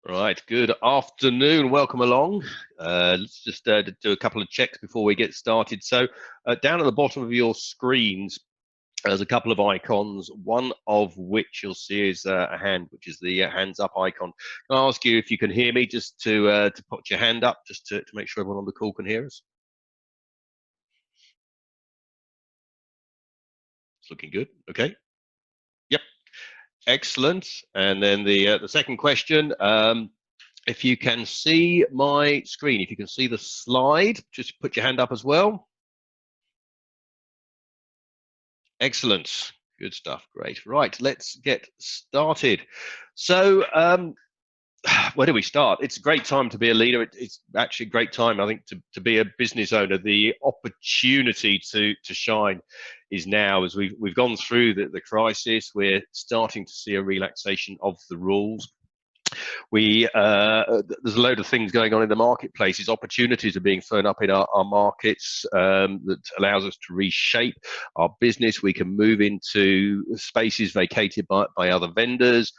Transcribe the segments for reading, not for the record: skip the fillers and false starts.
Right, good afternoon. Welcome along. Let's just do a couple of checks before we get started. So, down at the bottom of your screens, there's a couple of icons, one of which you'll see is a hand, which is the hands up icon. Can I ask you if you can hear me, just to put your hand up, just to make sure everyone on the call can hear us? It's looking good. Okay. Yep. Excellent. And then the second question. If you can see my screen, if you can see the slide, just put your hand up as well. Excellent. Good stuff. Great. Right, let's get started. So, where do we start? It's a great time to be a leader. It's actually a great time, I think, to be a business owner. The opportunity to shine is now. As we've gone through the crisis, we're starting to see a relaxation of the rules. There's a load of things going on in the marketplaces. Opportunities are being thrown up in our markets that allows us to reshape our business. We can move into spaces vacated by other vendors.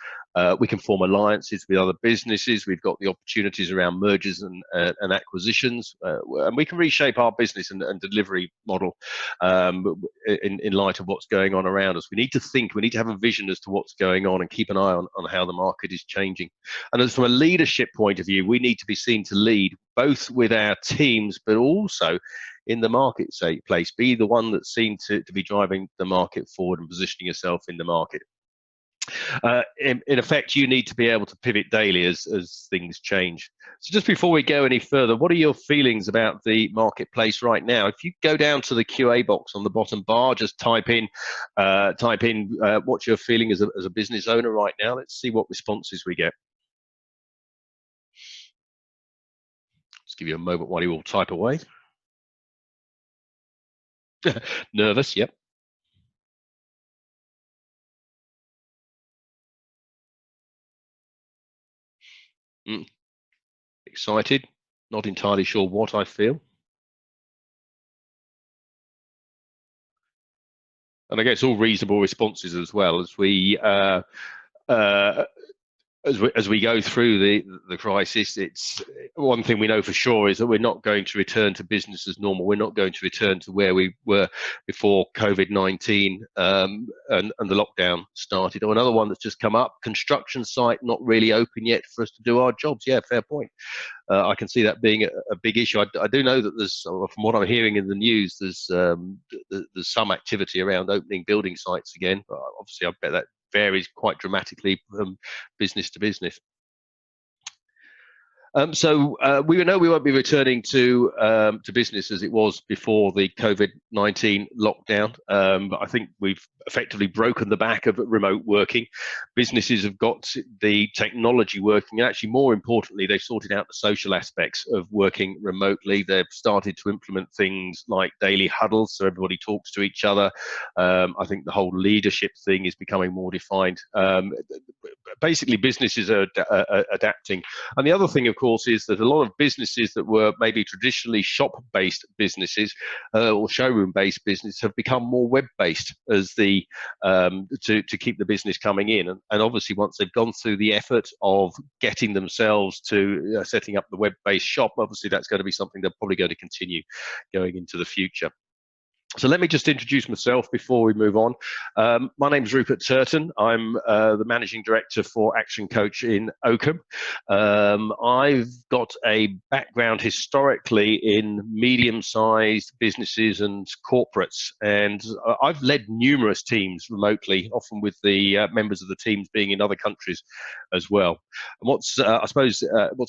We can form alliances with other businesses. We've got the opportunities around mergers and acquisitions, and we can reshape our business and delivery model in light of what's going on around us. We need to think, we need to have a vision as to what's going on and keep an eye on how the market is changing. And as from a leadership point of view, we need to be seen to lead both with our teams, but also in the marketplace. Be the one that's seen to be driving the market forward and positioning yourself in the market. In effect, you need to be able to pivot daily as things change. So just before we go any further, what are your feelings about the marketplace right now? If you go down to the QA box on the bottom bar, just type in what you're feeling as a business owner right now. Let's see what responses we get. Just give you a moment while you all type away. Nervous, yep. Mm. Excited, not entirely sure what I feel. And I guess all reasonable responses as well as we uh, as we go through the crisis. It's one thing we know for sure is that we're not going to return to business as normal. We're not going to return to where we were before COVID-19 and the lockdown started. Or another one that's just come up: construction site not really open yet for us to do our jobs. Yeah, fair point. I can see that being a big issue. I do know that there's, from what I'm hearing in the news, there's some activity around opening building sites again. Obviously, I bet that varies quite dramatically from business to business. We know we won't be returning to business as it was before the COVID-19 lockdown. But I think we've effectively broken the back of remote working. Businesses have got the technology working, and actually, more importantly, they've sorted out the social aspects of working remotely. They've started to implement things like daily huddles, so everybody talks to each other. I think the whole leadership thing is becoming more defined. Basically, businesses are adapting. And the other thing, of course, is that a lot of businesses that were maybe traditionally shop-based businesses or showroom-based businesses have become more web-based as to keep the business coming in. And obviously, once they've gone through the effort of getting themselves to setting up the web-based shop, obviously that's going to be something they're probably going to continue going into the future. So let me just introduce myself before we move on. My name is Rupert Turton. I'm the Managing Director for Action Coach in Oakham. I've got a background historically in medium-sized businesses and corporates, and I've led numerous teams remotely, often with the members of the teams being in other countries as well. And what's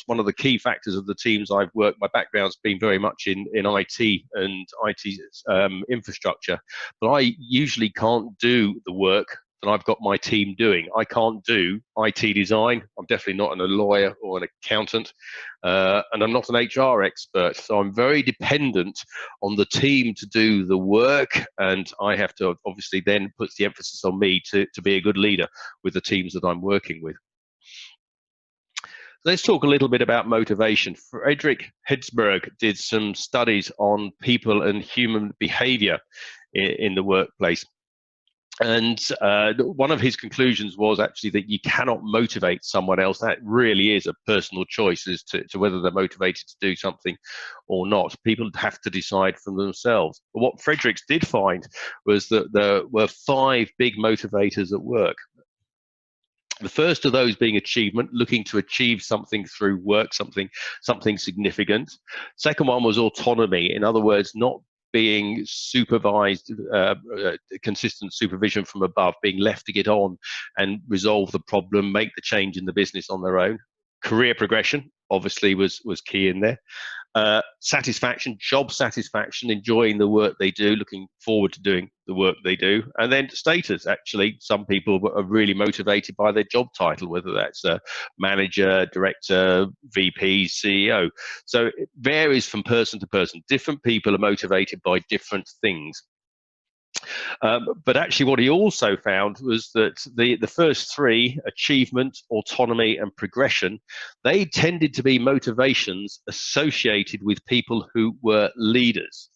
one of the key factors of the teams I've worked, my background's been very much in IT and IT infrastructure, but I usually can't do the work that I've got my team doing. I can't do IT design. I'm definitely not a lawyer or an accountant, and I'm not an HR expert. So I'm very dependent on the team to do the work, and I have to obviously then put the emphasis on me to be a good leader with the teams that I'm working with. Let's talk a little bit about motivation. Frederick Hetzberg did some studies on people and human behavior in the workplace. And one of his conclusions was actually that you cannot motivate someone else. That really is a personal choice as to whether they're motivated to do something or not. People have to decide for themselves. But what Fredericks did find was that there were 5 big motivators at work. The first of those being achievement, looking to achieve something through work, something significant. Second one was autonomy. In other words, not being supervised, consistent supervision from above, being left to get on and resolve the problem, make the change in the business on their own. Career progression obviously was key in there. Satisfaction, job satisfaction, enjoying the work they do, looking forward to doing the work they do. And then status. Actually, some people are really motivated by their job title, whether that's a manager, director, VP, CEO. So it varies from person to person. Different people are motivated by different things. But actually, what he also found was that the first 3, achievement, autonomy, and progression, they tended to be motivations associated with people who were leaders.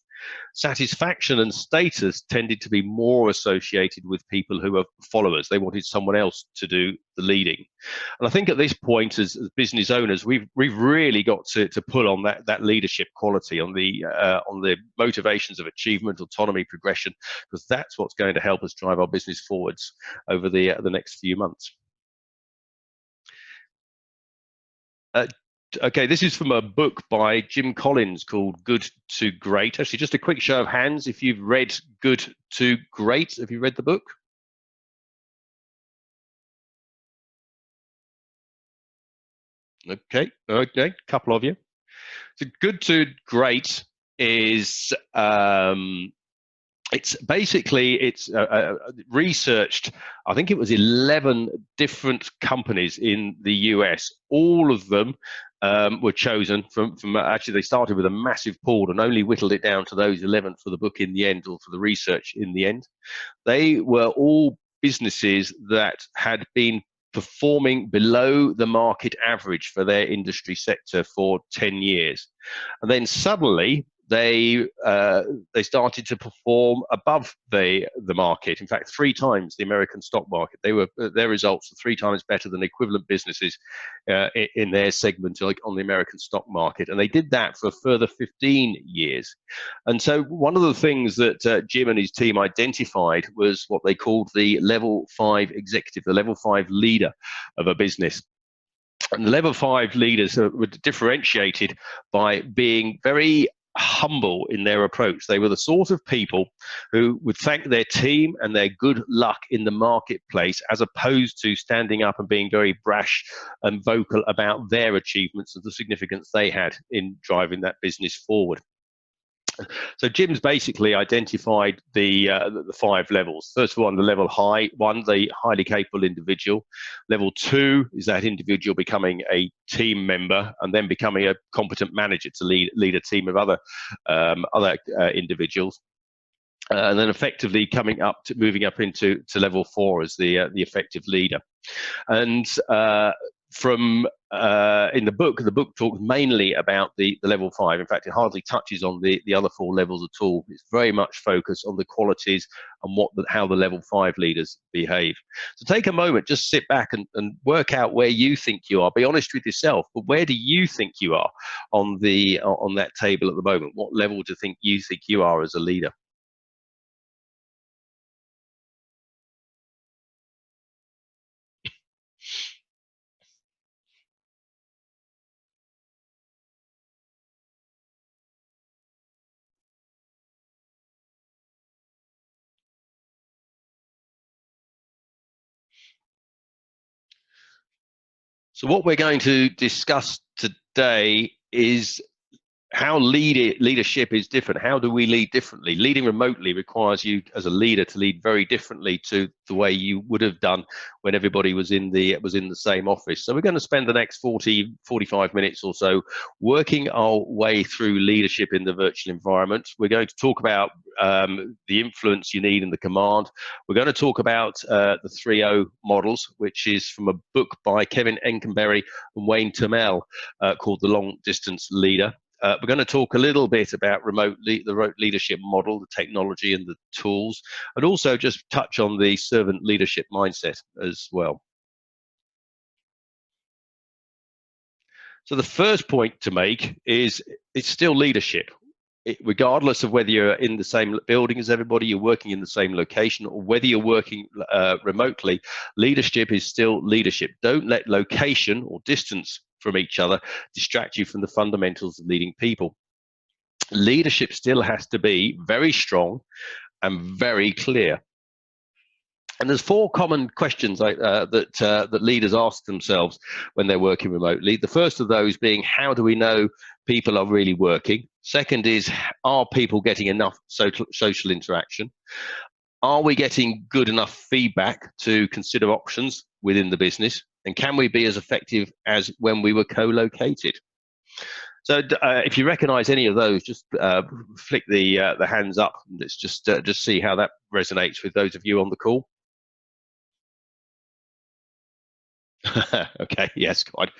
Satisfaction and status tended to be more associated with people who are followers. They wanted someone else to do the leading. And I think at this point, as business owners, we've really got to pull on that leadership quality, on the motivations of achievement, autonomy, progression, because that's what's going to help us drive our business forwards over the next few months. Okay, this is from a book by Jim Collins called Good to Great. Actually, just a quick show of hands if you've read Good to Great. Have you read the book? Okay, a couple of you. So Good to Great is it's researched. I think it was 11 different companies in the US. All of them were chosen from. Actually, they started with a massive pool and only whittled it down to those 11 for the book in the end, or for the research in the end. They were all businesses that had been performing below the market average for their industry sector for 10 years. And then suddenly they started to perform above the market. In fact, 3 times the American stock market. Their results were 3 times better than equivalent businesses in their segment, like on the American stock market. And they did that for a further 15 years. And so one of the things that Jim and his team identified was what they called the level 5 executive, the level 5 leader of a business. And the level 5 leaders were differentiated by being very humble in their approach. They were the sort of people who would thank their team and their good luck in the marketplace, as opposed to standing up and being very brash and vocal about their achievements and the significance they had in driving that business forward. So Jim's basically identified the 5 levels. First one, the level one, the highly capable individual. Level 2 is that individual becoming a team member and then becoming a competent manager to lead a team of other individuals. And then effectively moving up into level 4 as the effective leader. And in the book talks mainly about the level 5. In fact, it hardly touches on the other 4 levels at all. It's very much focused on the qualities and how the level 5 leaders behave. So take a moment, just sit back and work out where you think you are. Be honest with yourself, but where do you think you are on that table at the moment? What level do you think you are as a leader? So what we're going to discuss today is how leadership is different. How do we lead differently? Leading remotely requires you as a leader to lead very differently to the way you would have done when everybody was in the same office. So we're going to spend the next 45 minutes or so working our way through leadership in the virtual environment. We're going to talk about the influence you need in the command. We're going to talk about the 3O models, which is from a book by Kevin Enkenberry and Wayne Turmel called The Long Distance Leader. We're going to talk a little bit about the remote leadership model, the technology and the tools, and also just touch on the servant leadership mindset as well. So the first point to make is it's still leadership. Regardless of whether you're in the same building as everybody, you're working in the same location, or whether you're working remotely, leadership is still leadership. Don't let location or distance from each other distract you from the fundamentals of leading people. Leadership still has to be very strong and very clear. And there's four common questions that leaders ask themselves when they're working remotely. The first of those being, how do we know people are really working? Second is, are people getting enough social interaction? Are we getting good enough feedback to consider options within the business? And can we be as effective as when we were co-located? So if you recognize any of those, just flick the hands up. Let's just see how that resonates with those of you on the call. Okay, yes, quite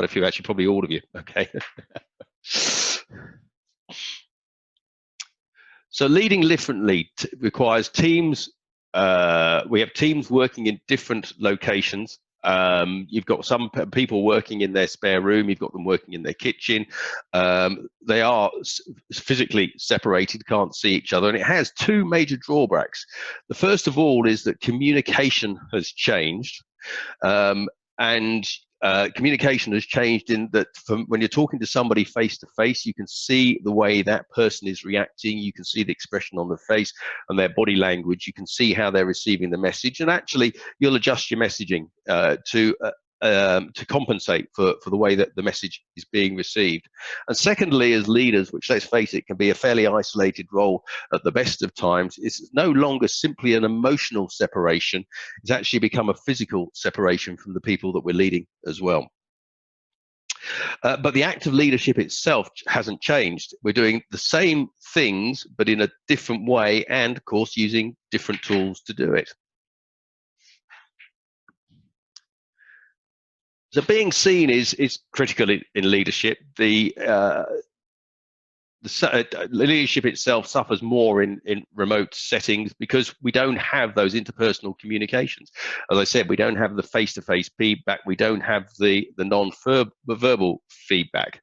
a few, actually, probably all of you. Okay. So leading differently requires teams. We have teams working in different locations. You've got some people working in their spare room. You've got them working in their kitchen. They are physically separated, can't see each other. And it has two major drawbacks. The first of all is that communication has changed. And communication has changed in that when you're talking to somebody face to face, you can see the way that person is reacting. You can see the expression on their face and their body language. You can see how they're receiving the message, and actually you'll adjust your messaging to compensate for the way that the message is being received. And secondly, as leaders, which, let's face it, can be a fairly isolated role at the best of times, it's no longer simply an emotional separation. It's actually become a physical separation from the people that we're leading as well. But the act of leadership itself hasn't changed. We're doing the same things, but in a different way, and of course using different tools to do it. So being seen is critical in leadership. The leadership itself suffers more in remote settings because we don't have those interpersonal communications. As I said, we don't have the face-to-face feedback. We don't have the non-verbal feedback.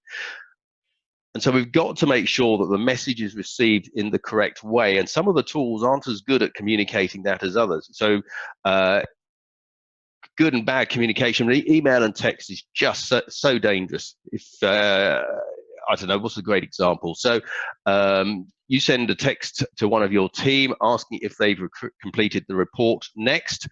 And so we've got to make sure that the message is received in the correct way. And some of the tools aren't as good at communicating that as others. So good and bad communication, email and text is just so dangerous. If I don't know, what's a great example? So you send a text to one of your team asking if they've completed the report next,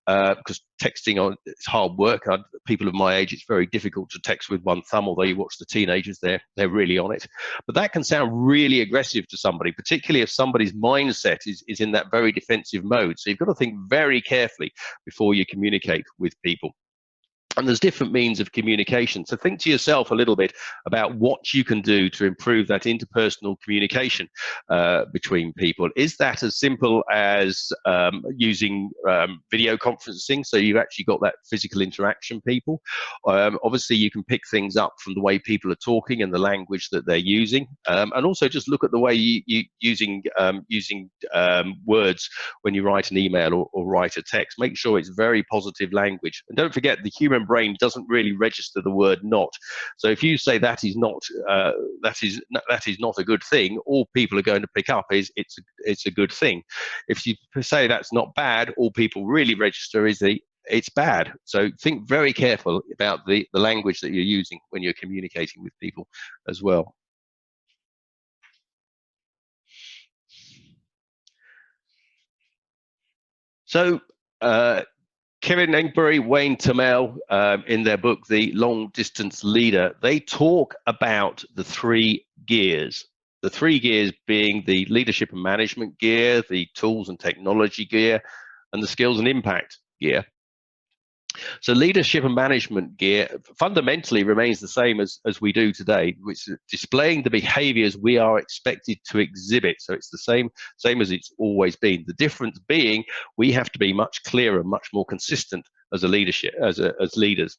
because texting it's hard work. People of my age, it's very difficult to text with one thumb, although you watch the teenagers, they're really on it. But that can sound really aggressive to somebody, particularly if somebody's mindset is in that very defensive mode. So you've got to think very carefully before you communicate with people. And there's different means of communication. So think to yourself a little bit about what you can do to improve that interpersonal communication between people. Is that as simple as using video conferencing, so you've actually got that physical interaction, people? Obviously, you can pick things up from the way people are talking and the language that they're using. And also just look at the way you using words when you write an email or write a text. Make sure it's very positive language. And don't forget, the human brain doesn't really register the word not. So if you say that is not a good thing, all people are going to pick up is it's a good thing. If you say that's not bad, all people really register is it's bad. So think very careful about the language that you're using when you're communicating with people as well. So Kevin Engberry, Wayne Tamel, in their book, The Long Distance Leader, they talk about the three gears. The three gears being the leadership and management gear, the tools and technology gear, and the skills and impact gear. So leadership and management gear fundamentally remains the same as we do today, which is displaying the behaviors we are expected to exhibit. So it's the same as it's always been. The difference being we have to be much clearer, much more consistent as as leaders.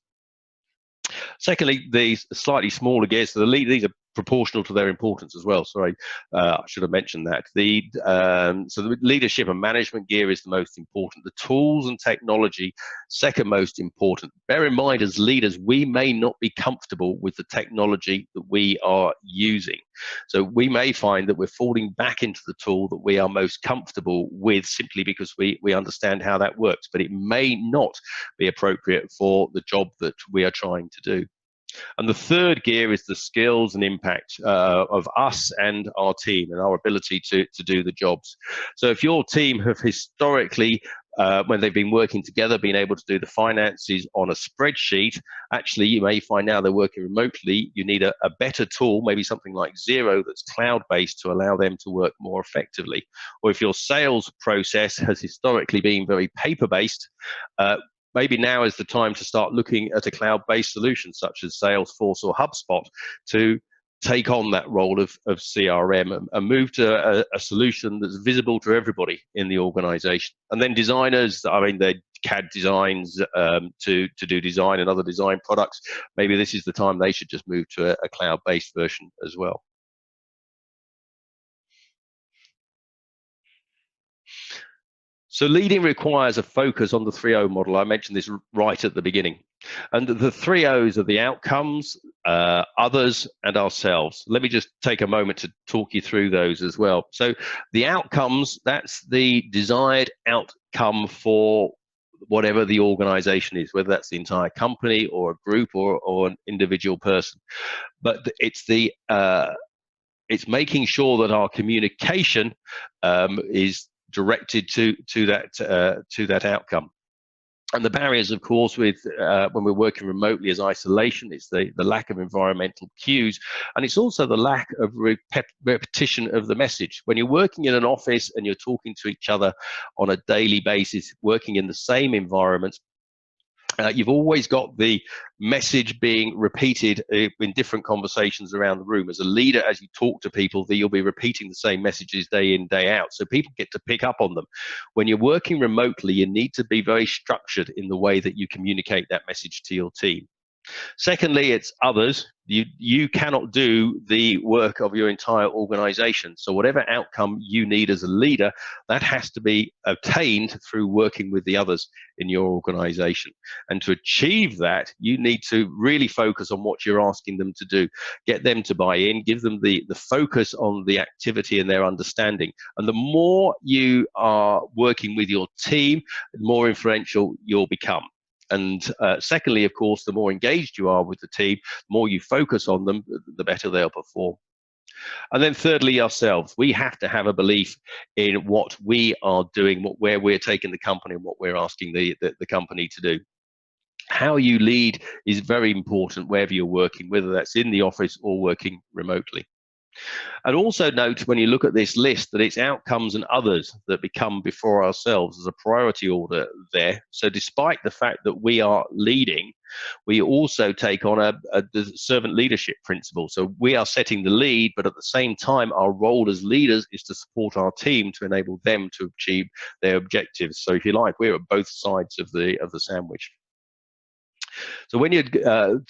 Secondly, these slightly smaller gears, so these are proportional to their importance as well. Sorry, I should have mentioned that. So the leadership and management gear is the most important. The tools and technology, second most important. Bear in mind, as leaders, we may not be comfortable with the technology that we are using. So we may find that we're falling back into the tool that we are most comfortable with simply because we understand how that works, but it may not be appropriate for the job that we are trying to do. And the third gear is the skills and impact of us and our team and our ability to do the jobs. So if your team have historically, when they've been working together, been able to do the finances on a spreadsheet, actually you may find now they're working remotely, you need a better tool, maybe something like Xero that's cloud-based to allow them to work more effectively. Or if your sales process has historically been very paper-based, maybe now is the time to start looking at a cloud-based solution such as Salesforce or HubSpot to take on that role of CRM and move to a solution that's visible to everybody in the organization. And then designers, I mean, they CAD designs to do design and other design products. Maybe this is the time they should just move to a cloud-based version as well. So leading requires a focus on the 3O model. I mentioned this right at the beginning. And the 3 O's are the outcomes, others, and ourselves. Let me just take a moment to talk you through those as well. So the outcomes, that's the desired outcome for whatever the organization is, whether that's the entire company or a group or an individual person. But it's making sure that our communication is directed to that outcome. And the barriers, of course, with when we're working remotely is isolation. It's the lack of environmental cues, and it's also the lack of repetition of the message. When you're working in an office and you're talking to each other on a daily basis, working in the same environment, you've always got the message being repeated in different conversations around the room. As a leader, as you talk to people, you'll be repeating the same messages day in, day out. So people get to pick up on them. When you're working remotely, you need to be very structured in the way that you communicate that message to your team. Secondly, it's others. You cannot do the work of your entire organization. So whatever outcome you need as a leader, that has to be obtained through working with the others in your organization. And to achieve that, you need to really focus on what you're asking them to do. Get them to buy in, give them the focus on the activity and their understanding. And the more you are working with your team, the more influential you'll become. And secondly, of course, the more engaged you are with the team, the more you focus on them, the better they'll perform. And then thirdly, ourselves. We have to have a belief in what we are doing, where we're taking the company and what we're asking the company to do. How you lead is very important wherever you're working, whether that's in the office or working remotely. And also note when you look at this list that it's outcomes and others that become before ourselves. There's a priority order there. So despite the fact that we are leading, we also take on the servant leadership principle. So we are setting the lead, but at the same time, our role as leaders is to support our team to enable them to achieve their objectives. So if you like, we're at both sides of the sandwich. So when you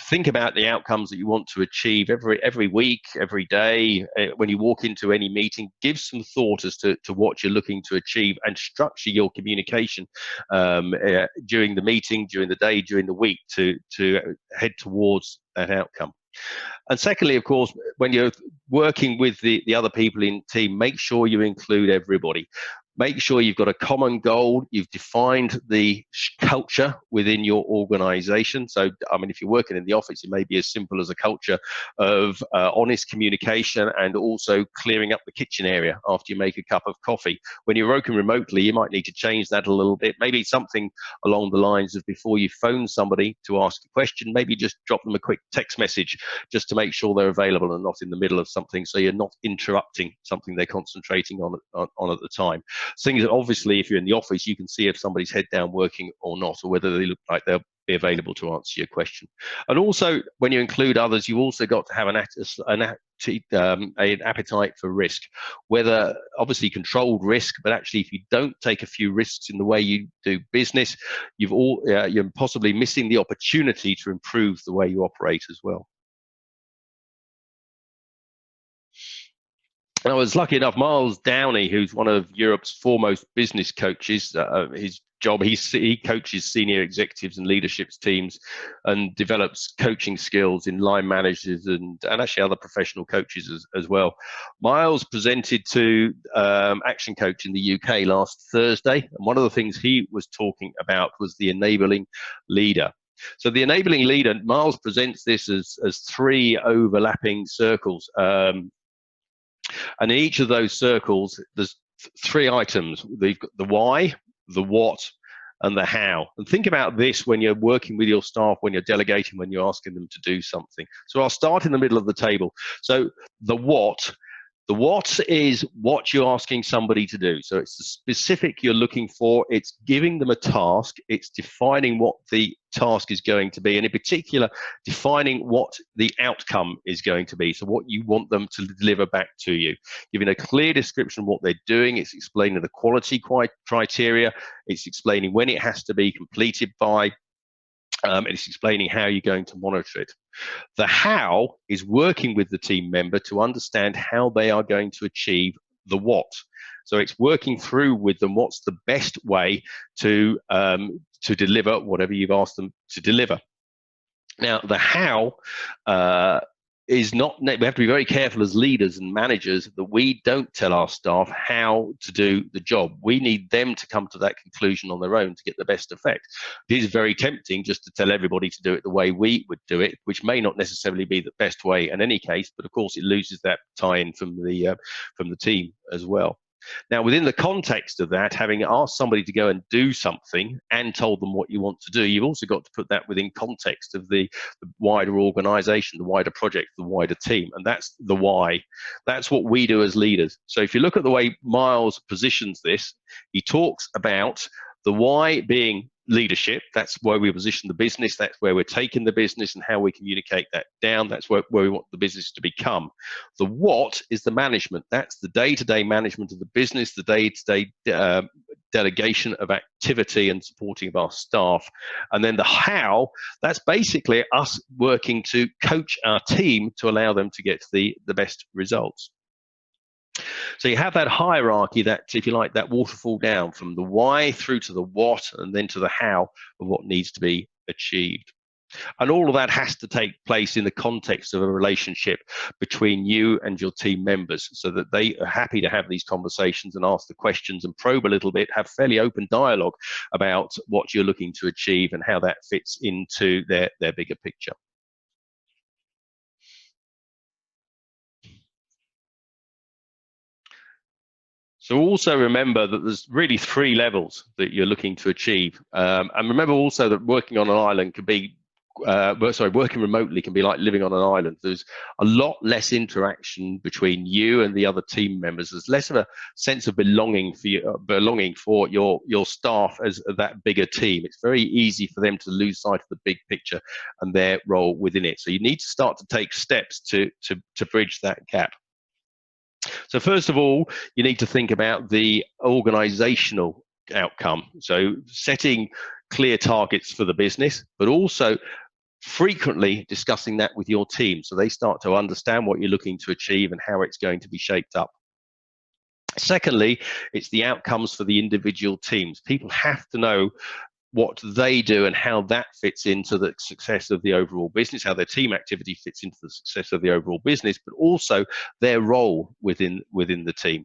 think about the outcomes that you want to achieve every week, every day, when you walk into any meeting, give some thought as to what you're looking to achieve and structure your communication during the meeting, during the day, during the week to head towards that outcome. And secondly, of course, when you're working with the other people in the team, make sure you include everybody. Make sure you've got a common goal. You've defined the culture within your organization. So, I mean, if you're working in the office, it may be as simple as a culture of honest communication and also clearing up the kitchen area after you make a cup of coffee. When you're working remotely, you might need to change that a little bit. Maybe something along the lines of before you phone somebody to ask a question, maybe just drop them a quick text message just to make sure they're available and not in the middle of something, so you're not interrupting something they're concentrating on at the time. Things that obviously, if you're in the office, you can see if somebody's head down working or not, or whether they look like they'll be available to answer your question. And also, when you include others, you've also got to have an appetite for risk, whether obviously controlled risk, but actually if you don't take a few risks in the way you do business, you're possibly missing the opportunity to improve the way you operate as well. And I was lucky enough, Miles Downey, who's one of Europe's foremost business coaches, his job, he coaches senior executives and leadership teams and develops coaching skills in line managers and actually other professional coaches as well. Miles presented to Action Coach in the UK last Thursday. And one of the things he was talking about was the enabling leader. So the enabling leader, Miles presents this as three overlapping circles. And in each of those circles, there's three items. They've got the why, the what, and the how. And think about this when you're working with your staff, when you're delegating, when you're asking them to do something. So I'll start in the middle of the table. So the what. The what is what you're asking somebody to do. So it's the specific you're looking for. It's giving them a task. It's defining what the task is going to be. And in particular, defining what the outcome is going to be. So what you want them to deliver back to you. Giving a clear description of what they're doing. It's explaining the quality criteria. It's explaining when it has to be completed by. And it's explaining how you're going to monitor it. The how is working with the team member to understand how they are going to achieve the what. So it's working through with them what's the best way to deliver whatever you've asked them to deliver. Now, the how is not, we have to be very careful as leaders and managers that we don't tell our staff how to do the job. We need them to come to that conclusion on their own to get the best effect. It is very tempting just to tell everybody to do it the way we would do it, which may not necessarily be the best way in any case, but of course it loses that tie-in from the team as well. Now, within the context of that, having asked somebody to go and do something and told them what you want to do, you've also got to put that within context of the wider organization, the wider project, the wider team. And that's the why. That's what we do as leaders. So if you look at the way Miles positions this, he talks about the why being leadership. That's where we position the business. That's where we're taking the business and how we communicate that down. That's where we want the business to become. The what is the management. That's the day-to-day management of the business, the day-to-day delegation of activity and supporting of our staff. And then the how, that's basically us working to coach our team to allow them to get the best results. So you have that hierarchy, that, if you like, that waterfall down from the why through to the what and then to the how of what needs to be achieved. And all of that has to take place in the context of a relationship between you and your team members so that they are happy to have these conversations and ask the questions and probe a little bit, have fairly open dialogue about what you're looking to achieve and how that fits into their bigger picture. So also remember that there's really three levels that you're looking to achieve. And remember also that working on an island can be, working remotely can be like living on an island. There's a lot less interaction between you and the other team members. There's less of a sense of belonging for your staff as that bigger team. It's very easy for them to lose sight of the big picture and their role within it. So you need to start to take steps to bridge that gap. So first of all, you need to think about the organizational outcome. So setting clear targets for the business, but also frequently discussing that with your team so they start to understand what you're looking to achieve and how it's going to be shaped up. Secondly, it's the outcomes for the individual teams. People have to know what they do and how that fits into the success of the overall business, how their team activity fits into the success of the overall business, but also their role within the team.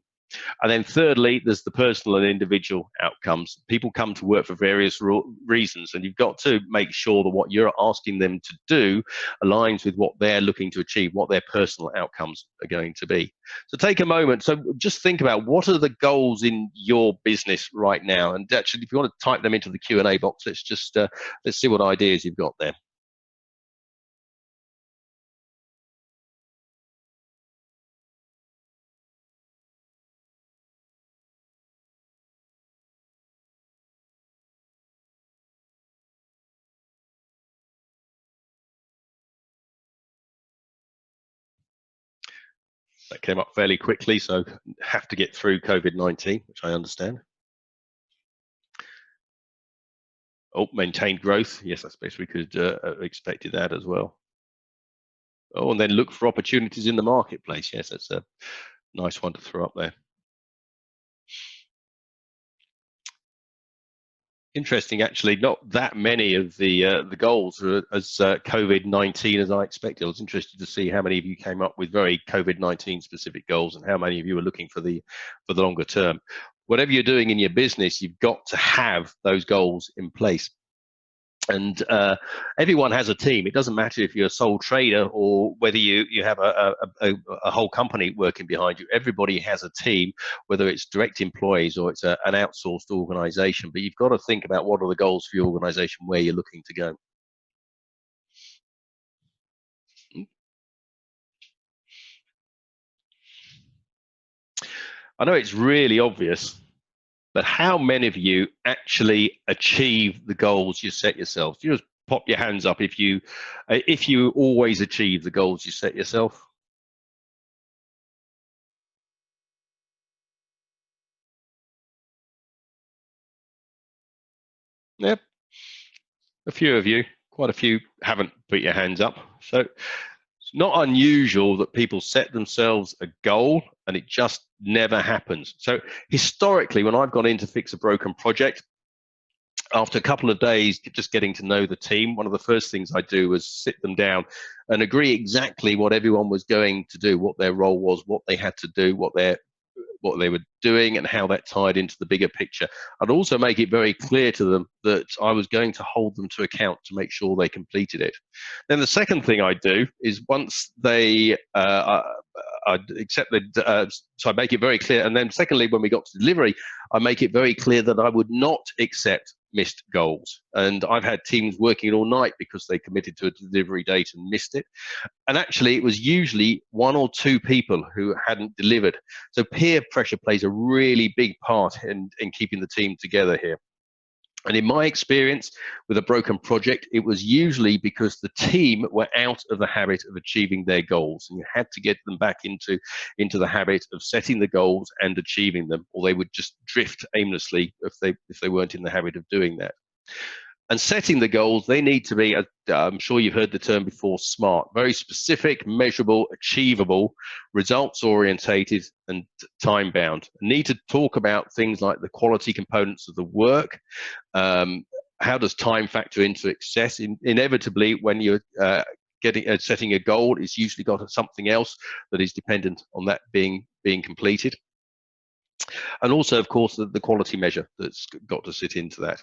And then thirdly, there's the personal and individual outcomes. People come to work for various reasons, and you've got to make sure that what you're asking them to do aligns with what they're looking to achieve, what their personal outcomes are going to be. So take a moment. So just think about what are the goals in your business right now. And actually, if you want to type them into the Q&A box, let's see what ideas you've got there. That came up fairly quickly, so have to get through COVID-19, which I understand. Oh, maintained growth. Yes, I suppose we could have expected that as well. Oh, and then look for opportunities in the marketplace. Yes, that's Nice one to throw up there. Interesting, actually. Not that many of the goals are as COVID-19 as I expected. I was interested to see how many of you came up with very COVID-19 specific goals, and how many of you are looking for the longer term. Whatever you're doing in your business, you've got to have those goals in place. And everyone has a team. It doesn't matter if you're a sole trader or whether you have a whole company working behind you. Everybody has a team, whether it's direct employees or it's an outsourced organization. But you've got to think about what are the goals for your organization, where you're looking to go. I know it's really obvious, but how many of you actually achieve the goals you set yourselves? You just pop your hands up if you always achieve the goals you set yourself. Yep, a few of you, quite a few haven't put your hands up. So it's not unusual that people set themselves a goal and it just never happens. So historically, when I've gone in to fix a broken project, after a couple of days just getting to know the team, one of the first things I do was sit them down and agree exactly what everyone was going to do, what their role was, what they had to do, what they were doing, and how that tied into the bigger picture. I'd also make it very clear to them that I was going to hold them to account to make sure they completed it. Then the second thing I do is once they accept that, so I make it very clear. And then secondly, when we got to delivery, I make it very clear that I would not accept missed goals. And I've had teams working all night because they committed to a delivery date and missed it. And actually, it was usually one or two people who hadn't delivered. So peer pressure plays a really big part in keeping the team together here. And in my experience with a broken project, it was usually because the team were out of the habit of achieving their goals, and you had to get them back into the habit of setting the goals and achieving them, or they would just drift aimlessly if they weren't in the habit of doing that. And setting the goals, they need to be, I'm sure you've heard the term before, SMART, very specific, measurable, achievable, results orientated, and time bound. Need to talk about things like the quality components of the work. How does time factor into success? Inevitably, when you're setting a goal, it's usually got something else that is dependent on that being completed. And also, of course, the quality measure that's got to sit into that.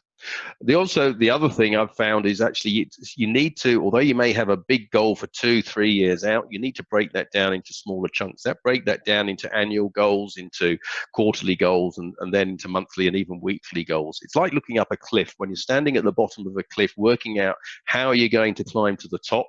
The other thing I've found is actually you need to, although you may have a big goal for 2-3 years out, you need to break that down into smaller chunks. Break that down into annual goals, into quarterly goals, and then into monthly and even weekly goals. It's like looking up a cliff. When you're standing at the bottom of a cliff, working out how you're going to climb to the top.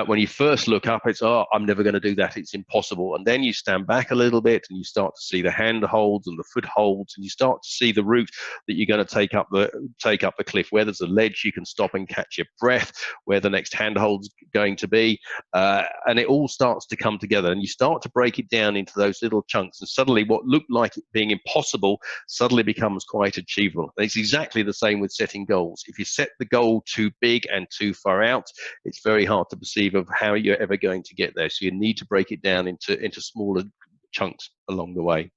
When you first look up, it's, oh, I'm never going to do that. It's impossible. And then you stand back a little bit and you start to see the handholds and the footholds, and you start to see the route that you're going to take up the cliff, where there's a ledge you can stop and catch your breath, where the next handhold's going to be. And it all starts to come together, and you start to break it down into those little chunks. And suddenly what looked like it being impossible suddenly becomes quite achievable. And it's exactly the same with setting goals. If you set the goal too big and too far out, it's very hard to perceive of how you're ever going to get there. So you need to break it down into smaller chunks along the way.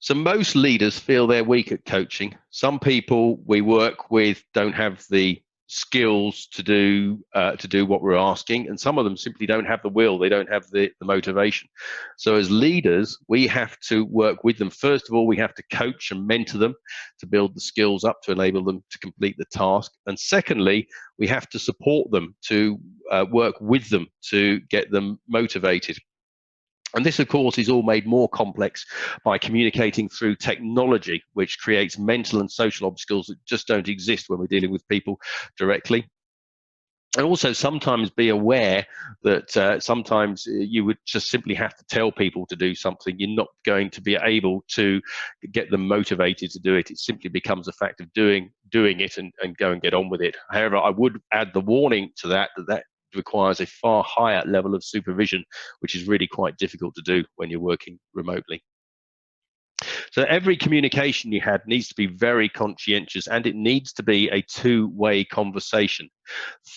So most leaders feel they're weak at coaching. Some people we work with don't have the skills to do what we're asking, and some of them simply don't have the will. They don't have the motivation. So as leaders, we have to work with them. First of all, we have to coach and mentor them to build the skills up to enable them to complete the task. And secondly, we have to support them, to work with them to get them motivated. And this, of course, is all made more complex by communicating through technology, which creates mental and social obstacles that just don't exist when we're dealing with people directly. And also sometimes be aware that sometimes you would just simply have to tell people to do something. You're not going to be able to get them motivated to do it. It simply becomes a fact of doing it and go and get on with it. However, I would add the warning to that requires a far higher level of supervision, which is really quite difficult to do when you're working remotely. So every communication you had needs to be very conscientious, and it needs to be a two-way conversation.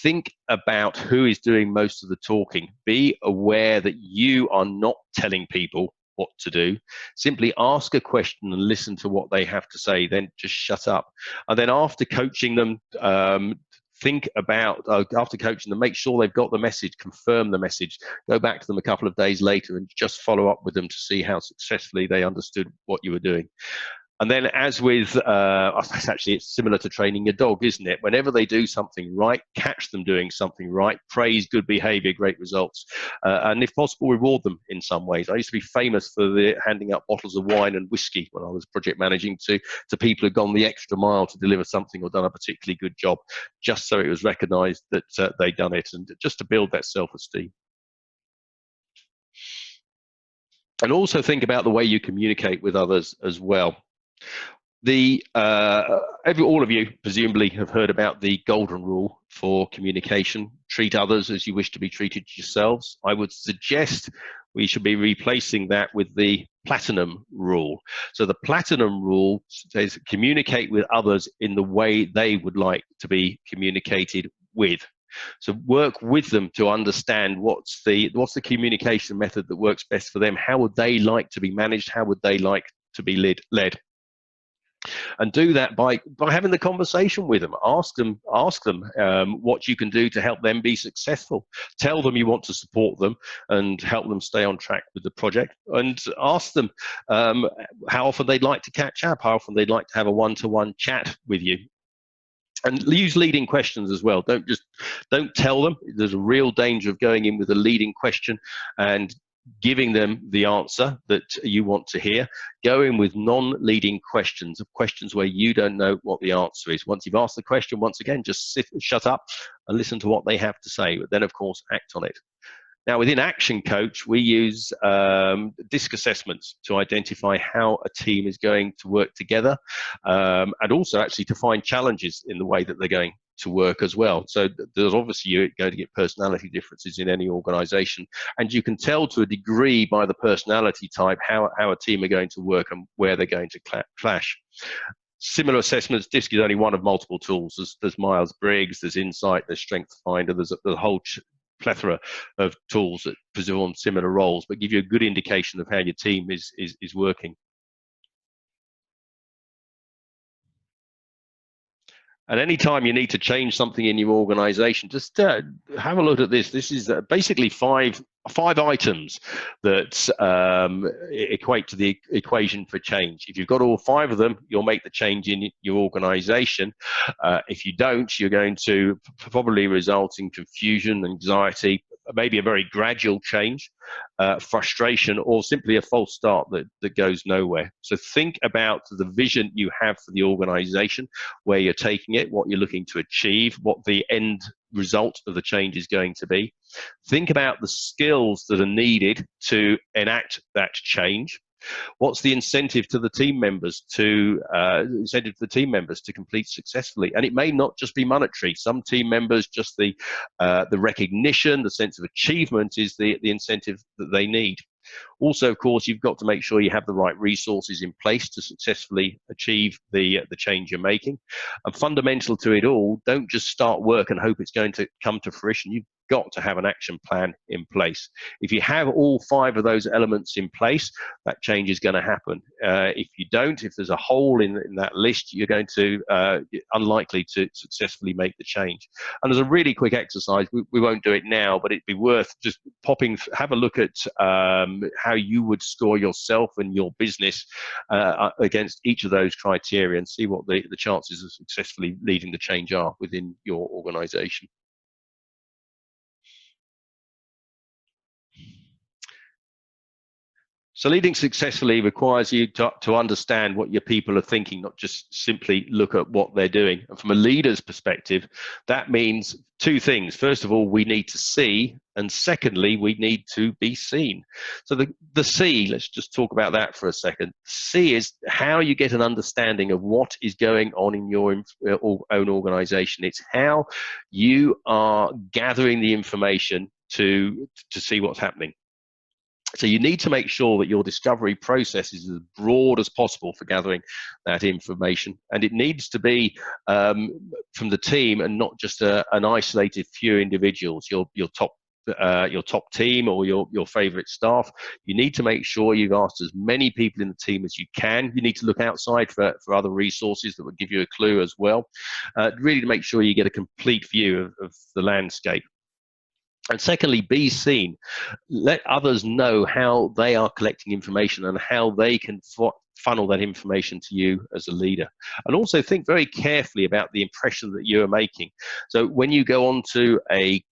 Think about who is doing most of the talking. Be aware that you are not telling people what to do. Simply ask a question and listen to what they have to say, then just shut up. And then after coaching them, think about, after coaching them, make sure they've got the message, confirm the message, go back to them a couple of days later and just follow up with them to see how successfully they understood what you were doing. And then, as with, actually, it's similar to training a dog, isn't it? Whenever they do something right, catch them doing something right, praise good behavior, great results, and if possible, reward them in some ways. I used to be famous for handing out bottles of wine and whiskey when I was project managing to people who'd gone the extra mile to deliver something or done a particularly good job, just so it was recognized that they'd done it, and just to build that self-esteem. And also think about the way you communicate with others as well. All of you presumably have heard about the golden rule for communication. Treat others as you wish to be treated yourselves. I would suggest we should be replacing that with the platinum rule. So the platinum rule says communicate with others in the way they would like to be communicated with. So work with them to understand what's the communication method that works best for them. How would they like to be managed? How would they like to be led? And do that by having the conversation with them. Ask them what you can do to help them be successful. Tell them you want to support them and help them stay on track with the project. And ask them how often they'd like to catch up, how often they'd like to have a one-to-one chat with you. And use leading questions as well. Don't tell them. There's a real danger of going in with a leading question and giving them the answer that you want to hear. Go in with non-leading questions, questions where you don't know what the answer is. Once you've asked the question, once again, just shut up and listen to what they have to say, but then of course act on it. Now, within Action Coach, we use DISC assessments to identify how a team is going to work together, and also actually to find challenges in the way that they're going to work as well. So there's obviously, you're going to get personality differences in any organization, and you can tell to a degree by the personality type how a team are going to work and where they're going to clash. Similar assessments, DISC is only one of multiple tools. There's Myers-Briggs, there's Insight, there's Strength Finder, there's a whole plethora of tools that perform similar roles, but give you a good indication of how your team is working. And anytime you need to change something in your organization, just have a look at this. This is basically five items that equate to the equation for change. If you've got all five of them, you'll make the change in your organization. If you don't, you're going to probably result in confusion, anxiety, maybe a very gradual change, frustration, or simply a false start that goes nowhere. So think about the vision you have for the organization, where you're taking it, what you're looking to achieve, what the end result of the change is going to be. Think about the skills that are needed to enact that change. What's the incentive to the team members to complete successfully? And it may not just be monetary. Some team members, just the recognition, the sense of achievement is the incentive that they need. Also, of course, you've got to make sure you have the right resources in place to successfully achieve the change you're making. And fundamental to it all, don't just start work and hope it's going to come to fruition. You've got to have an action plan in place. If you have all five of those elements in place, that change is going to happen. If you don't, if there's a hole in that list, you're going to unlikely to successfully make the change. And there's a really quick exercise. We won't do it now, but it'd be worth just have a look at how you would score yourself and your business against each of those criteria, and see what the chances of successfully leading the change are within your organization. So leading successfully requires you to understand what your people are thinking, not just simply look at what they're doing. And from a leader's perspective, that means two things. First of all, we need to see, and secondly, we need to be seen. So the C, let's just talk about that for a second. C is how you get an understanding of what is going on in your own organization. It's how you are gathering the information to see what's happening. So you need to make sure that your discovery process is as broad as possible for gathering that information, and it needs to be from the team and not just an isolated few individuals. Your top team or your favorite staff. You need to make sure you've asked as many people in the team as you can. You need to look outside for other resources that will give you a clue as well. Really to make sure you get a complete view of the landscape. And secondly, be seen. Let others know how they are collecting information and how they can funnel that information to you as a leader. And also think very carefully about the impression that you are making. So when you go onto a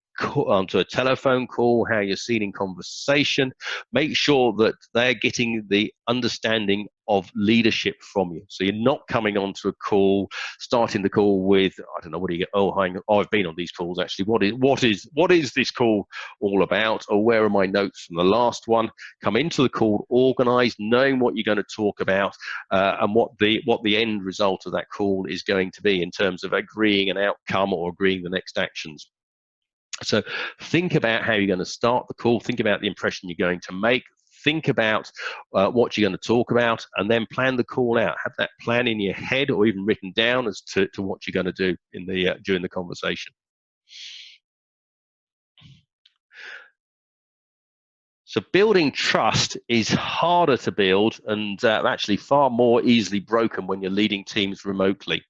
telephone call, how you're seen in conversation, make sure that they're getting the understanding of leadership from you. So you're not coming onto a call, starting the call with, I don't know, what do you get? Oh, hang on, I've been on these calls actually. What is this call all about? Or where are my notes from the last one? Come into the call organized, knowing what you're going to talk about and what the end result of that call is going to be in terms of agreeing an outcome or agreeing the next actions. So think about how you're going to start the call, think about the impression you're going to make, think about what you're going to talk about, and then plan the call out. Have that plan in your head or even written down as to what you're going to do in the during the conversation. So building trust is harder to build and actually far more easily broken when you're leading teams remotely.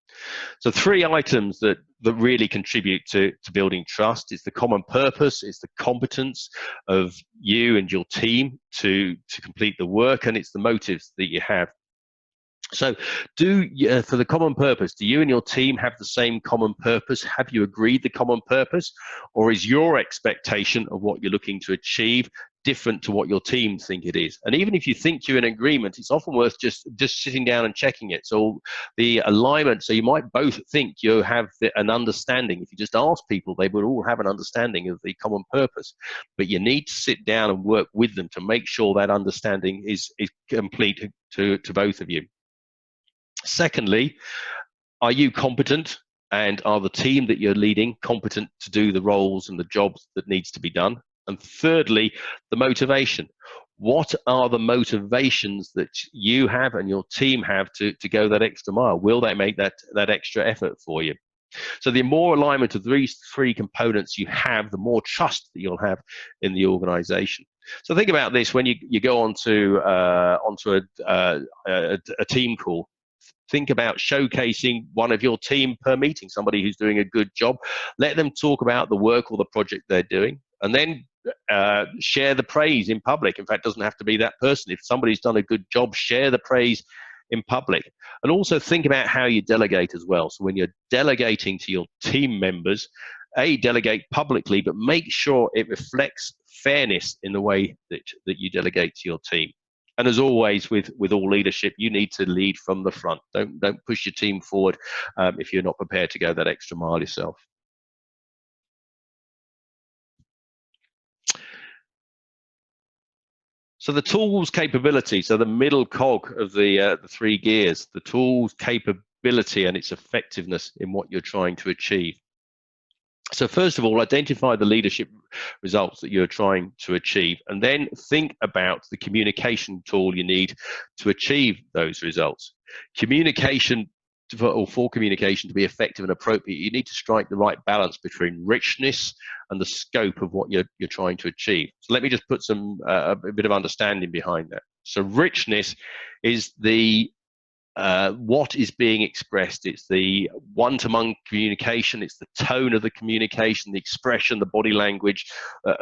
So 3 items that really contribute to building trust is the common purpose, it's the competence of you and your team to complete the work, and it's the motives that you have. So for the common purpose, do you and your team have the same common purpose? Have you agreed the common purpose? Or is your expectation of what you're looking to achieve different to what your team think it is? And even if you think you're in agreement, it's often worth just sitting down and checking it. So the alignment, so you might both think you have an understanding. If you just ask people, they would all have an understanding of the common purpose. But you need to sit down and work with them to make sure that understanding is complete to both of you. Secondly, are you competent, and are the team that you're leading competent to do the roles and the jobs that needs to be done? And thirdly, the motivation. What are the motivations that you have and your team have to go that extra mile? Will they make that extra effort for you? So the more alignment of these 3 components you have, the more trust that you'll have in the organization. So think about this when you go onto a team call. Think about showcasing one of your team per meeting, somebody who's doing a good job. Let them talk about the work or the project they're doing, and then share the praise in public. In fact, it doesn't have to be that person. If somebody's done a good job, share the praise in public. And also think about how you delegate as well. So when you're delegating to your team members, delegate publicly, but make sure it reflects fairness in the way that you delegate to your team. And as always, with all leadership, you need to lead from the front. Don't push your team forward if you're not prepared to go that extra mile yourself. So the tools capability, so the middle cog of the 3 gears, the tools capability and its effectiveness in what you're trying to achieve. So first of all, identify the leadership results that you're trying to achieve, and then think about the communication tool you need to achieve those results. For communication to be effective and appropriate, you need to strike the right balance between richness and the scope of what you're trying to achieve. So let me just put a bit of understanding behind that. So richness is the what is being expressed. It's the one-to-one communication, it's the tone of the communication, the expression, the body language,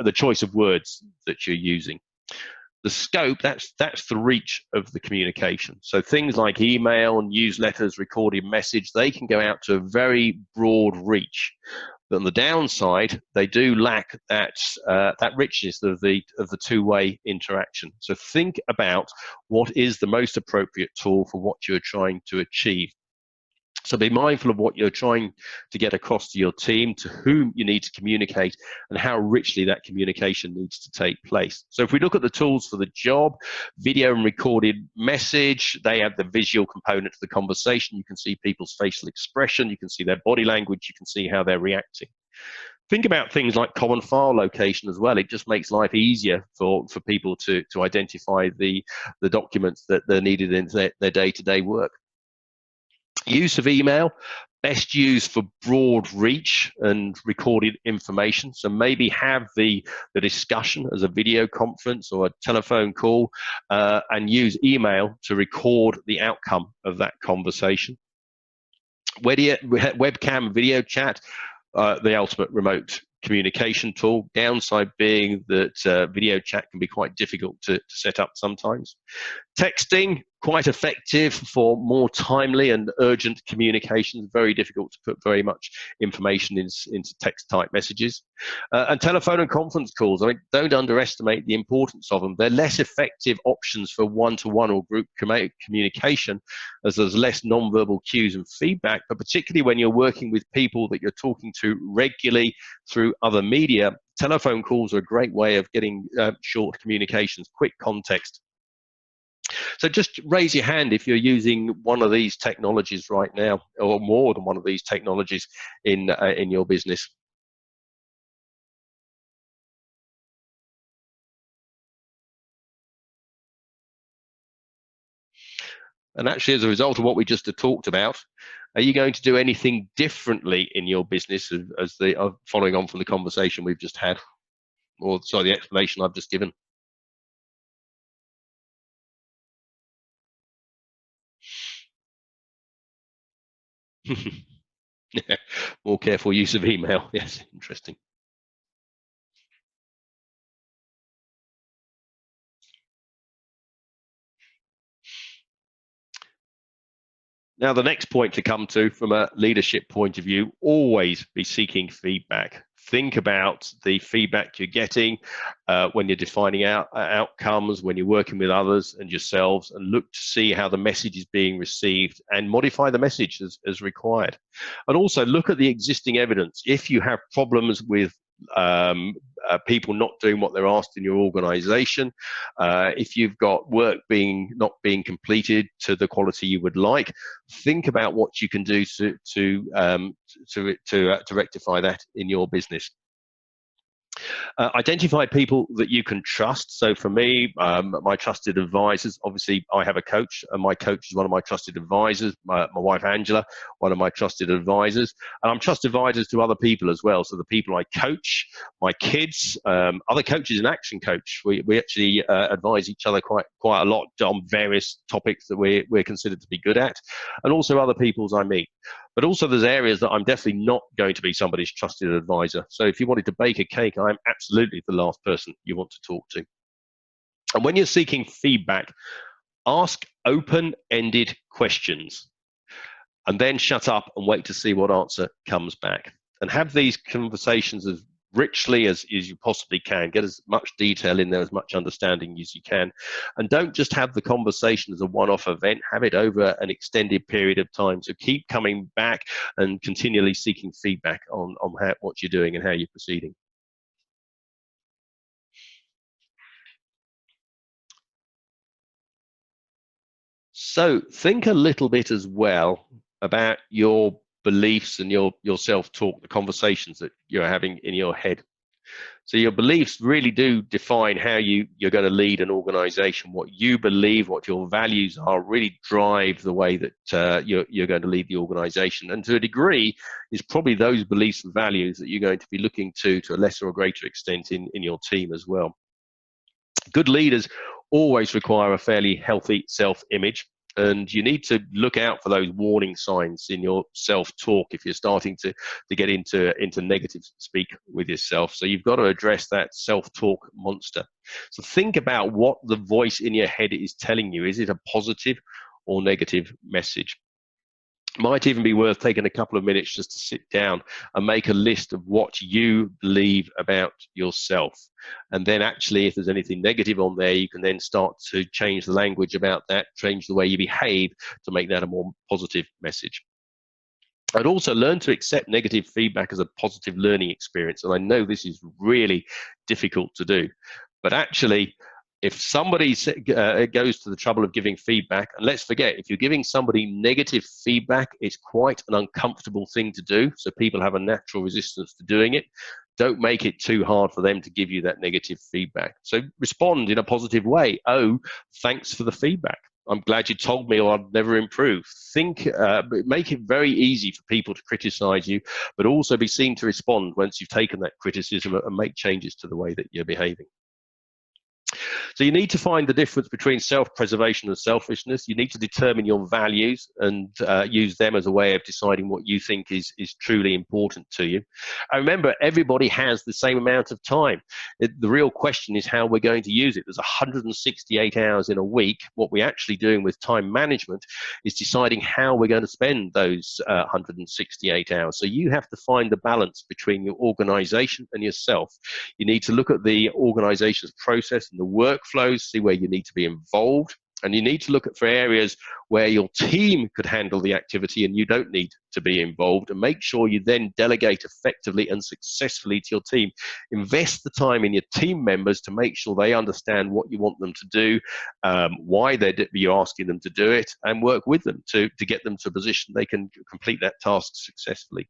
the choice of words that you're using. The scope, that's the reach of the communication. So things like email, newsletters, recorded message, they can go out to a very broad reach. But on the downside, they do lack that richness of the two-way interaction. So think about what is the most appropriate tool for what you're trying to achieve. So be mindful of what you're trying to get across to your team, to whom you need to communicate, and how richly that communication needs to take place. So if we look at the tools for the job, video and recorded message, they have the visual component to the conversation. You can see people's facial expression, you can see their body language, you can see how they're reacting. Think about things like common file location as well. It just makes life easier for people to identify the documents that they're needed in their day-to-day work. Use of email, best used for broad reach and recorded information. So maybe have the discussion as a video conference or a telephone call, and use email to record the outcome of that conversation. Webcam video chat, the ultimate remote communication tool. Downside being that video chat can be quite difficult to set up sometimes. Texting, quite effective for more timely and urgent communications. Very difficult to put very much information into text type messages. And telephone and conference calls. I mean, don't underestimate the importance of them. They're less effective options for one-to-one or group communication, as there's less non-verbal cues and feedback, but particularly when you're working with people that you're talking to regularly through other media, telephone calls are a great way of getting short communications, quick context. So just raise your hand if you're using one of these technologies right now, or more than one of these technologies in your business. And actually, as a result of what we just talked about, are you going to do anything differently in your business as following on from the conversation we've just had, or sorry, the explanation I've just given? Yeah, more careful use of email. Yes, interesting. Now, the next point to come to from a leadership point of view, always be seeking feedback. Think about the feedback you're getting when you're defining outcomes, when you're working with others and yourselves, and look to see how the message is being received and modify the message as required. And also look at the existing evidence. If you have problems with people not doing what they're asked in your organization, if you've got work not being completed to the quality you would like, think about what you can do to rectify that in your business. Identify people that you can trust. So for me, my trusted advisors, obviously I have a coach, and my coach is one of my trusted advisors. My wife, Angela, one of my trusted advisors. And I'm trusted advisors to other people as well. So the people I coach, my kids, other coaches and action coach, we actually advise each other quite a lot on various topics that we're considered to be good at, and also other people I meet. But also there's areas that I'm definitely not going to be somebody's trusted advisor. So if you wanted to bake a cake, I'm absolutely the last person you want to talk to. And when you're seeking feedback, ask open-ended questions, and then shut up and wait to see what answer comes back. And have these conversations as richly as you possibly can. Get as much detail in there, as much understanding as you can. And don't just have the conversation as a one-off event. Have it over an extended period of time. So keep coming back and continually seeking feedback on what you're doing and how you're proceeding. So think a little bit as well about your beliefs and your self-talk, the conversations that you're having in your head. So your beliefs really do define how you're going to lead an organization. What you believe, what your values are, really drive the way that you're going to lead the organization. And to a degree, is probably those beliefs and values that you're going to be looking to a lesser or greater extent in your team as well. Good leaders always require a fairly healthy self-image. And you need to look out for those warning signs in your self-talk if you're starting to get into negative speak with yourself. So you've got to address that self-talk monster. So think about what the voice in your head is telling you. Is it a positive or negative message? Might even be worth taking a couple of minutes just to sit down and make a list of what you believe about yourself. And then actually, if there's anything negative on there, you can then start to change the language about that, change the way you behave to make that a more positive message. I'd also learn to accept negative feedback as a positive learning experience. And I know this is really difficult to do, but actually, if somebody goes to the trouble of giving feedback, and let's forget, if you're giving somebody negative feedback, it's quite an uncomfortable thing to do. So people have a natural resistance to doing it. don't make it too hard for them to give you that negative feedback. So respond in a positive way. Oh, thanks for the feedback. I'm glad you told me, or I'd never improve. Make it very easy for people to criticize you, but also be seen to respond once you've taken that criticism and make changes to the way that you're behaving. So you need to find the difference between self-preservation and selfishness. You need to determine your values and use them as a way of deciding what you think is truly important to you. And remember, everybody has the same amount of time. The real question is how we're going to use it. There's 168 hours in a week. What we're actually doing with time management is deciding how we're going to spend those 168 hours. So you have to find the balance between your organization and yourself. You need to look at the organization's process and the workflows, see where you need to be involved, and you need to look at for areas where your team could handle the activity and you don't need to be involved, and make sure you then delegate effectively and successfully to your team. Invest the time in your team members to make sure they understand what you want them to do, why you're asking them to do it, and work with them to get them to a position they can complete that task successfully.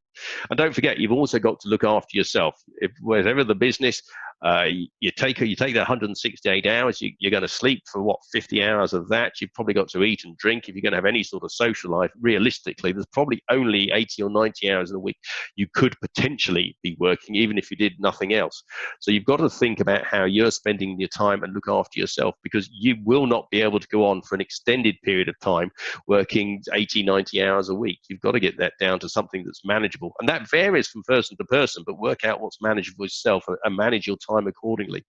And don't forget, you've also got to look after yourself. If whatever the business, you take that 168 hours, you're going to sleep for 50 hours of that. You've probably got to eat and drink. If you're going to have any sort of social life, realistically, there's probably only 80 or 90 hours in a week you could potentially be working, even if you did nothing else. So you've got to think about how you're spending your time and look after yourself, because you will not be able to go on for an extended period of time working 80, 90 hours a week. You've got to get that down to something that's manageable. And that varies from person to person, but work out what's manageable yourself and manage your time accordingly.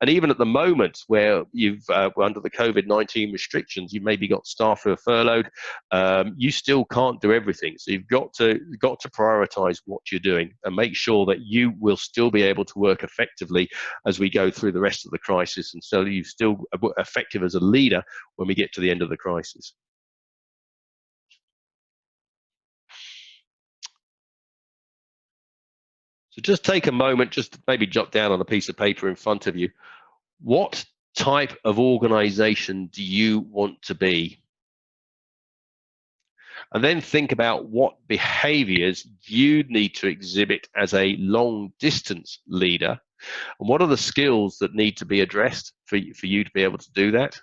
And even at the moment where you've under the COVID-19 restrictions, you've maybe got staff who are furloughed, you still can't do everything. So you've got to prioritize what you're doing and make sure that you will still be able to work effectively as we go through the rest of the crisis, and so you're still effective as a leader when we get to the end of the crisis. So just take a moment, just to maybe jot down on a piece of paper in front of you, what type of organization do you want to be? And then think about what behaviors you need to exhibit as a long distance leader, and what are the skills that need to be addressed for you to be able to do that.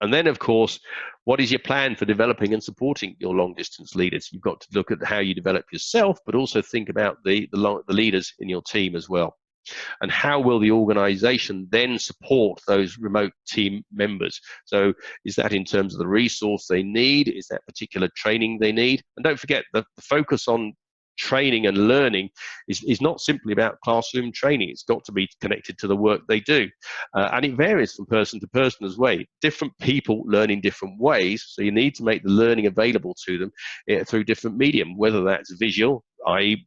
And then, of course, what is your plan for developing and supporting your long distance leaders? You've got to look at how you develop yourself, but also think about the leaders in your team as well. And how will the organization then support those remote team members? So is that in terms of the resource they need? Is that particular training they need? And don't forget, the focus on training and learning is not simply about classroom training. It's got to be connected to the work they do. And it varies from person to person as well. Different people learn in different ways, so you need to make the learning available to them through different medium, whether that's visual, i.e.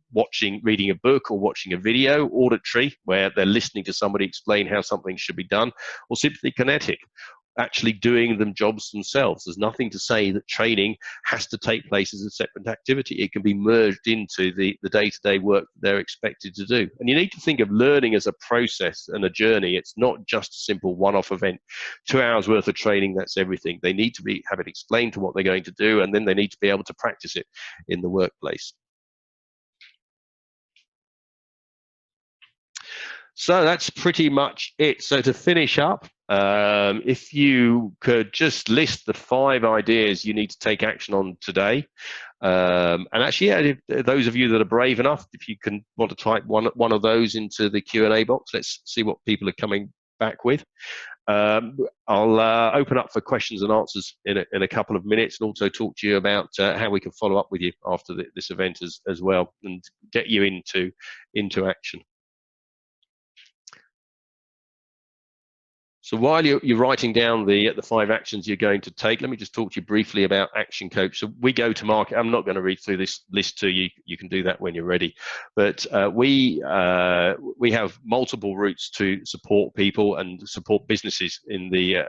reading a book or watching a video, auditory, where they're listening to somebody explain how something should be done, or simply kinetic, actually doing them jobs themselves. There's nothing to say that training has to take place as a separate activity. It can be merged into the day-to-day work that they're expected to do. And you need to think of learning as a process and a journey. It's not just a simple one-off event. 2 hours worth of training, that's everything. They need to have it explained to what they're going to do, and then they need to be able to practice it in the workplace. So that's pretty much it. So to finish up, if you could just list the 5 ideas you need to take action on today. And actually, yeah, those of you that are brave enough, if you can want to type one of those into the Q&A box, let's see what people are coming back with. I'll open up for questions and answers in a couple of minutes, and also talk to you about how we can follow up with you after this event as well, and get you into action. So while you're writing down the 5 actions you're going to take, let me just talk to you briefly about Action Coach. So we go to market. I'm not going to read through this list to you. You can do that when you're ready. But we have multiple routes to support people and support businesses in the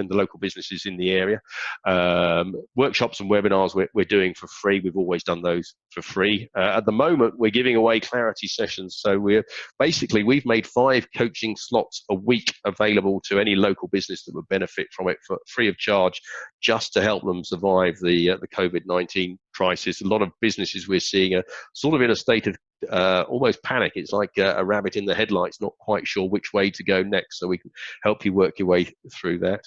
local businesses in the area. Workshops and webinars we're doing for free. We've always done those for free. At the moment, we're giving away clarity sessions. So we've made 5 coaching slots a week available to to any local business that would benefit from it for free of charge, just to help them survive the COVID-19 crisis. A lot of businesses we're seeing are sort of in a state of almost panic. It's like a rabbit in the headlights, not quite sure which way to go next. So we can help you work your way through that.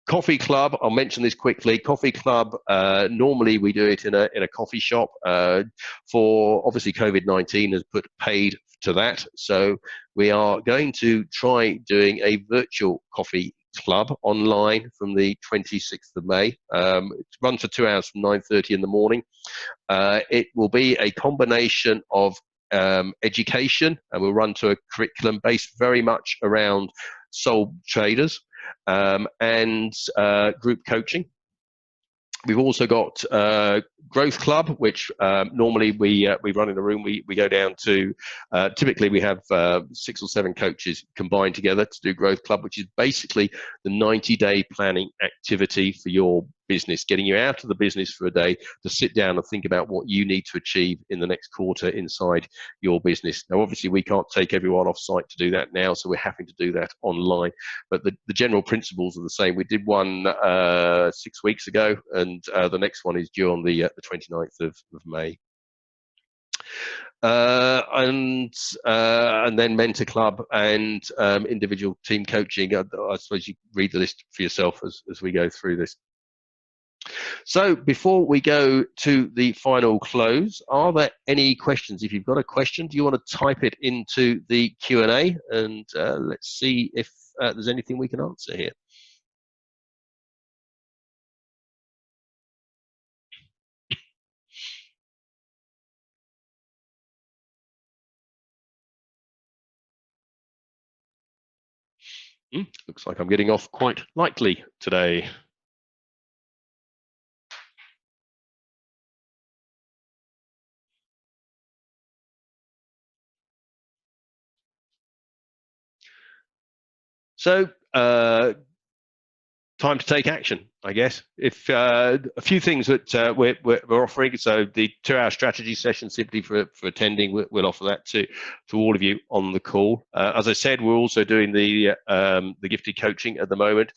Coffee Club, I'll mention this quickly. Coffee Club, normally we do it in a coffee shop. For obviously COVID-19 has put paid to that. So we are going to try doing a virtual coffee club online from the 26th of May. It runs for 2 hours from 9:30 in the morning. It will be a combination of education, and we'll run to a curriculum based very much around sole traders and group coaching. We've also got Growth Club, which normally we run in a room. We go down to, typically we have 6 or 7 coaches combined together to do Growth Club, which is basically the 90-day planning activity for your business, getting you out of the business for a day to sit down and think about what you need to achieve in the next quarter inside your business. Now, obviously, we can't take everyone off site to do that now, so we're having to do that online. But the general principles are the same. We did one 6 weeks ago, and the next one is due on the 29th of May. And then Mentor Club and individual team coaching. I suppose you read the list for yourself as we go through this. So before we go to the final close, are there any questions? If you've got a question, do you want to type it into the Q&A, and let's see if there's anything we can answer here. Looks like I'm getting off quite lightly today. So time to take action, I guess. If a few things that we're offering, so the 2-hour strategy session simply for attending, we'll offer that to all of you on the call. As I said, we're also doing the gifted coaching at the moment,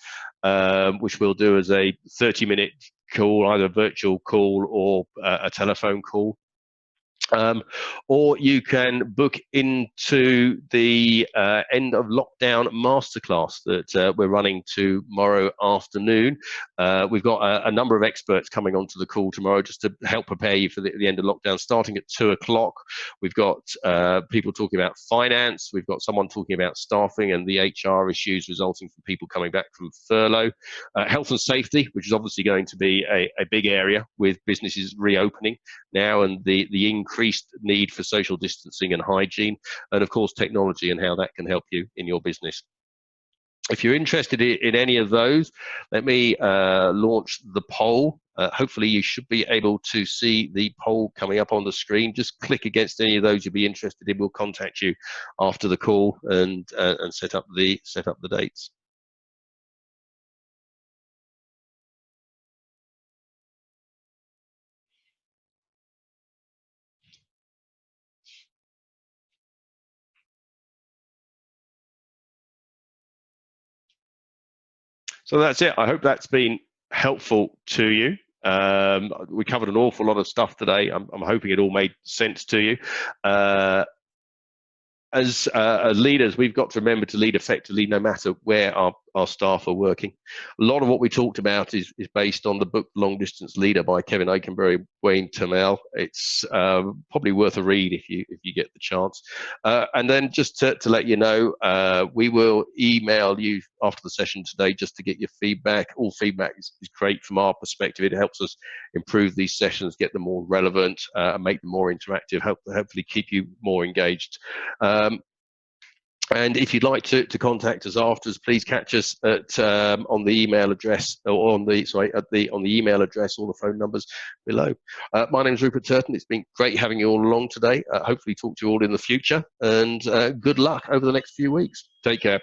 which we'll do as a 30-minute call, either a virtual call or a telephone call. Or you can book into the end of lockdown masterclass that we're running tomorrow afternoon. We've got a number of experts coming onto the call tomorrow just to help prepare you for the end of lockdown, starting at 2 o'clock. We've got people talking about finance. We've got someone talking about staffing and the HR issues resulting from people coming back from furlough. Health and safety, which is obviously going to be a big area with businesses reopening now, and the increased need for social distancing and hygiene, and of course technology and how that can help you in your business. If you're interested in any of those, let me launch the poll. Hopefully you should be able to see the poll coming up on the screen. Just click against any of those you'd be interested in. We'll contact you after the call and set up the dates. So that's it. I hope that's been helpful to you. We covered an awful lot of stuff today. I'm hoping it all made sense to you. As leaders, we've got to remember to lead effectively no matter where our staff are working. A lot of what we talked about is based on the book Long Distance Leader by Kevin Aikenberry, Wayne Tamel. It's probably worth a read if you get the chance. And then just to let you know, we will email you after the session today just to get your feedback. All feedback is great from our perspective. It helps us improve these sessions, get them more relevant, and make them more interactive, hopefully keep you more engaged. And if you'd like to contact us afterwards, please catch us at on the email address, or on the email address or the phone numbers below. My name is Rupert Turton. It's been great having you all along today. Hopefully talk to you all in the future, and good luck over the next few weeks. Take care.